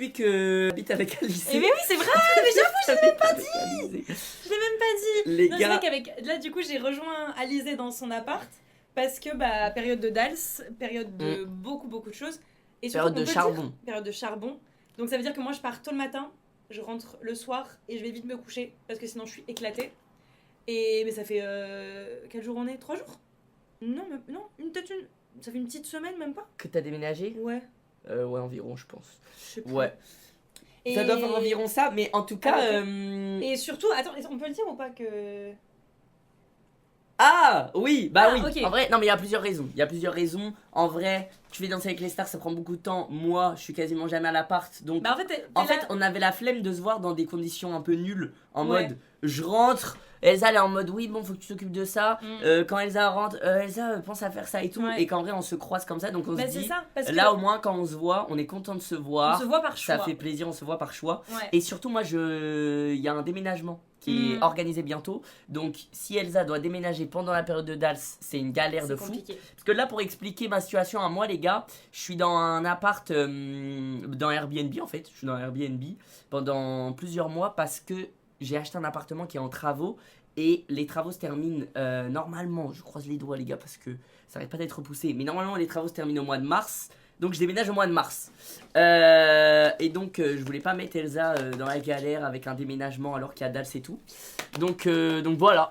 depuis que j'habite avec Alice. Eh mais oui, c'est vrai, mais j'avoue, je l'ai même pas dit. Je l'ai même pas dit. Les Non, gars. c'est vrai qu'avec là, du coup, j'ai rejoint Alizé dans son appart parce que bah période de Dals, période de beaucoup de choses et surtout, Période de on peut charbon. dire, période de charbon. Donc ça veut dire que moi, je pars tôt le matin, je rentre le soir et je vais vite me coucher parce que sinon, je suis éclatée. Et mais ça fait quel jour on est 3 jours? Non, non, ça fait une petite semaine même pas. Que t'as déménagé? Ouais. Ouais, environ, je pense. Je sais plus. Ouais. Et... Ça doit faire environ ça, mais en tout cas. Ah, et surtout, attends, on peut le dire ou pas que. Ah oui, bah Ah, oui. ok. En vrai, non mais il y a plusieurs raisons. Il y a plusieurs raisons. En vrai, tu fais danser avec les stars, ça prend beaucoup de temps. Moi, je suis quasiment jamais à l'appart, donc. Bah en fait, t'es En là- fait, on avait la flemme de se voir dans des conditions un peu nulles. En Ouais. mode, je rentre. Elsa, elle est en mode, oui, bon, faut que tu t'occupes de ça. Quand Elsa rentre, Elsa pense à faire ça et tout. Ouais. Et qu'en vrai, on se croise comme ça, donc on Bah, se c'est dit. ça, parce que Là, au moins, quand on se voit, on est content de se voir. on se voit par choix. Ça fait plaisir, on se voit par choix. Ouais. Et surtout, moi, il y a un déménagement qui est organisé bientôt. Donc, si Elsa doit déménager pendant la période de Dals, c'est une galère de C'est fou. compliqué. Parce que là, pour expliquer ma situation à moi, les gars, je suis dans un appart, dans Airbnb en fait. Je suis dans Airbnb pendant plusieurs mois parce que j'ai acheté un appartement qui est en travaux. Et les travaux se terminent normalement, je croise les doigts les gars parce que ça arrête pas d'être repoussé. Mais normalement, les travaux se terminent au mois de mars. Donc je déménage au mois de mars. Et donc je voulais pas mettre Elsa dans la galère avec un déménagement alors qu'il y a Dals et tout. Donc voilà.